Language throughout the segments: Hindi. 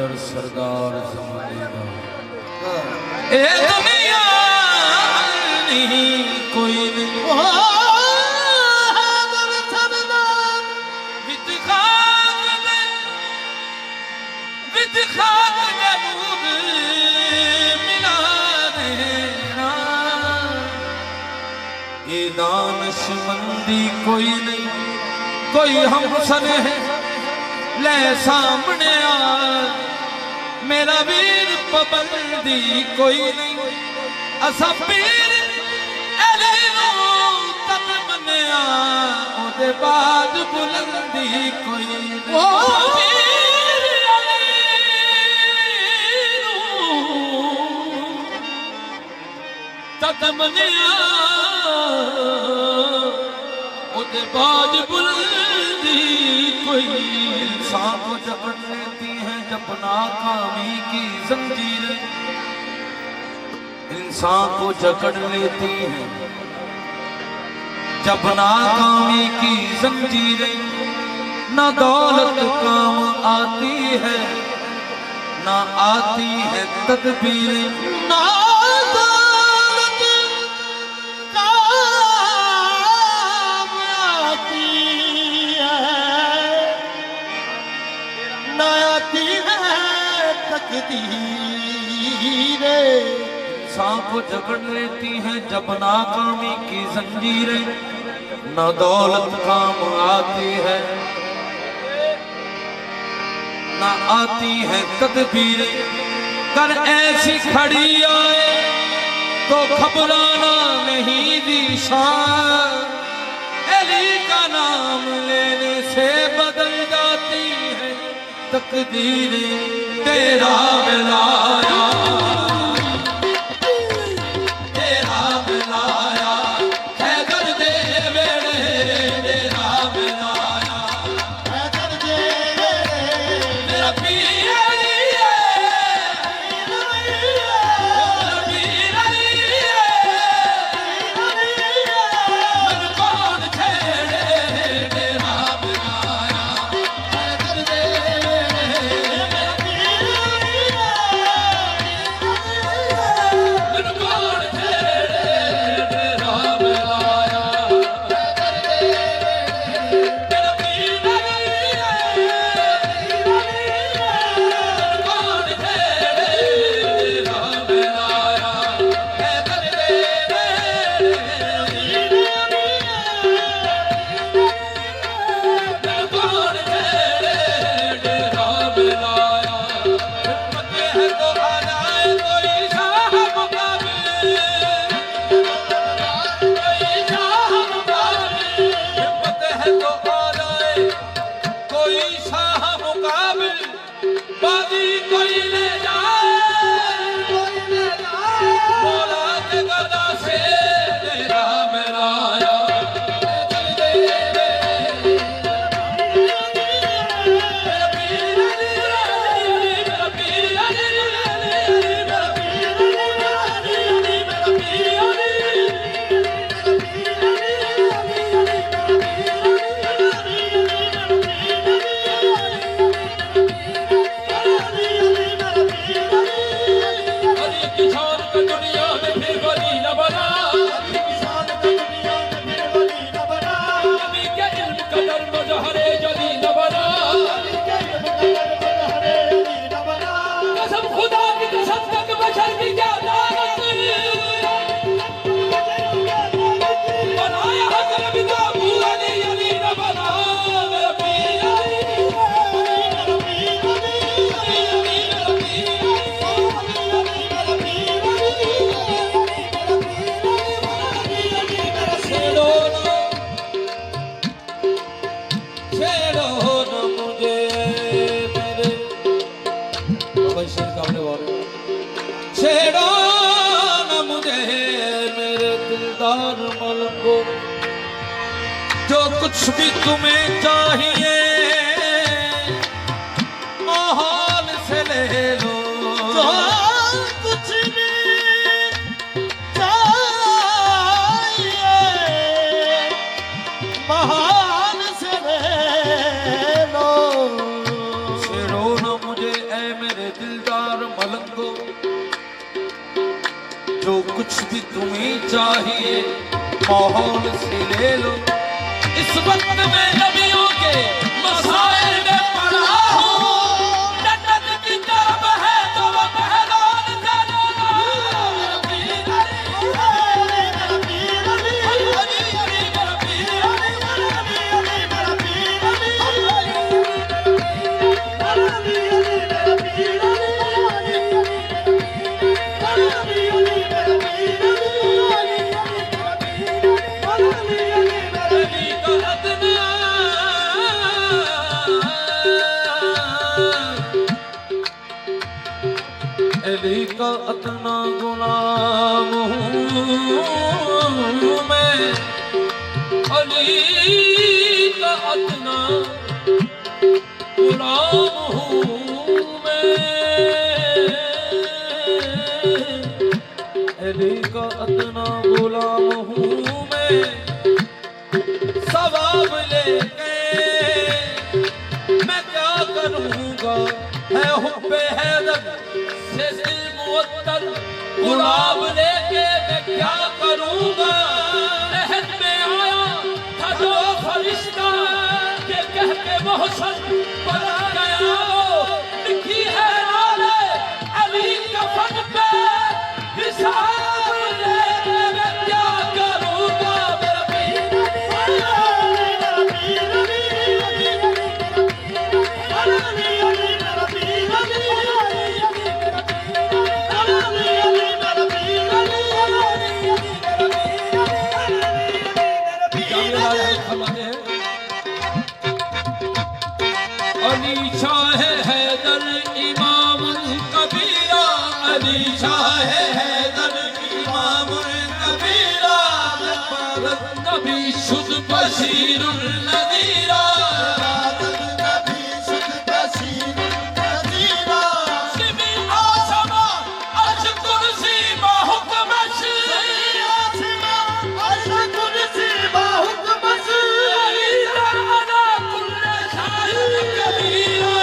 कलंदर सरदार जमाने दा ए दुनिया नहीं कोई नहीं दानशमंदी कोई नहीं कोई हमसन है ले सामने आ मेरा वीर पाबंदी कोई नहीं असा पीर तक मनिया ओदे बाद बुलंदी कोई तक मनिया उदे बाज बुलंदी कोई इंसान को जकड़ लेती है जब नाकामी की जंजीरें इंसान को जकड़ लेती है जब नाकामी की जंजीरें न दौलत काम आती है न आती है तदबीरें ना इंसान को जकड़ लेती हैं जब नाकामी की जंजीरें न दौलत काम आती है न आती है तदबीरें कर ऐसी खड़ी आए तो घबराना नहीं दिशान अली का नाम लेने से बदल जाती है तकदीरें तेरा मिलाया जो कुछ भी तुम्हें चाहिए माहौल से ले लो जो कुछ भी चाहिए माहौल से ले लो। छेड़ो न मुझे ऐ मेरे कुछ भी तुम्हें चाहिए माहौल से ले लो। इस वक्त में नबियों के मसाइल में पढ़ा हूँ, जन्नत की तरफ है तो वो पहलवान से अली का अतना गुलाम हूँ मैं, अली का अतना गुलाम हूँ मैं, अली का अतना गुलाम हूँ मैं। सवाब लेके मैं क्या करूँगा, है हुब्बे हैदर से दिल मुअत्तल, गुलाब लेके मैं क्या करूँगा। रहन में आया था जो फरिश्ता, ये कह के मोहसन बना गया वो, लिखी है नाले अली कफन पे, हिसाब लेके मैं क्या करूँगा। अली शाह हैदर इमाम कबीरा, अली शाह हैदर इमाम कबीरा, नबी शुद बशीर नदीरा, नबी शुद बशीर नदीरा, सिमी आसमा अर्श कुर्सी बाहुकमश, आसमा अर्श कुर्सी बाहुकमश, अला कुल्ले शाहिद कबीरा।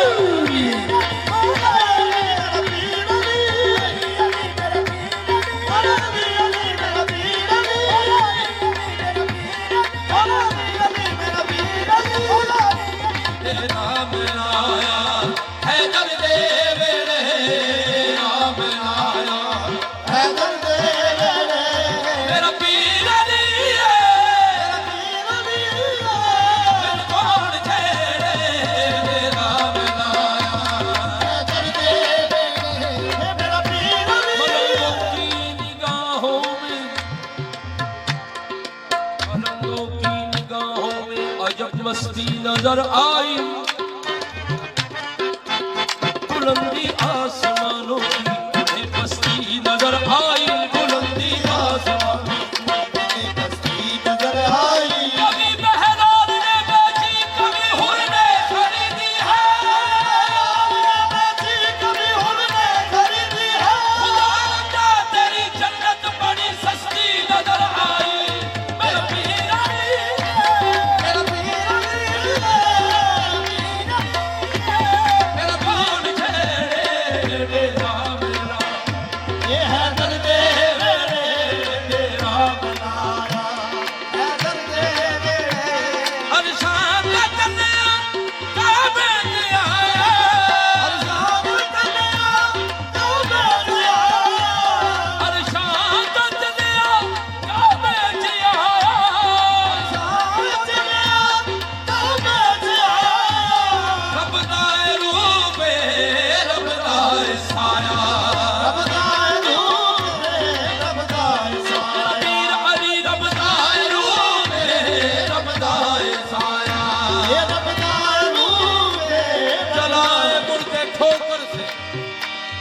मस्ती नजर आई, बुलंदी आसमानों की उन्हें मस्ती नजर आई, बुलंदी आसमानों की मस्ती नजर आई। कभी बहरान ने बेची, कभी हुर ने खरीदी है, बेची कभी हुर ने खरीदी है। खुदा तेरी जन्नत बड़ी सस्ती नजर आई, मेरा पीर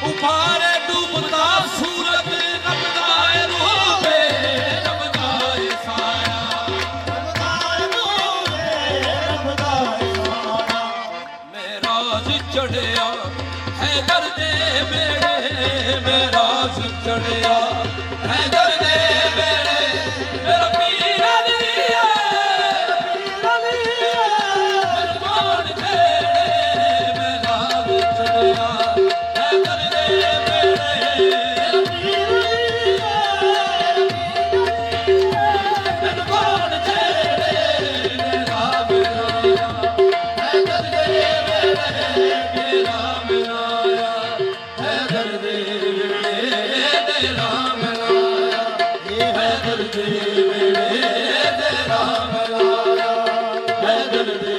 उफारे डूबता सूरज, रबदाए रूबे रबदाए साया, रबदाए रूबे रबदाए साया। मेराज चढ़िया हैदर दे बेड़े, मेराज चढ़िया हैदर दे बेड़े, मेरा पीर अली है, मेहमान तेरे मेराज चढ़िया हैदर दे बेड़े, मेरा पीर अली है। चल दे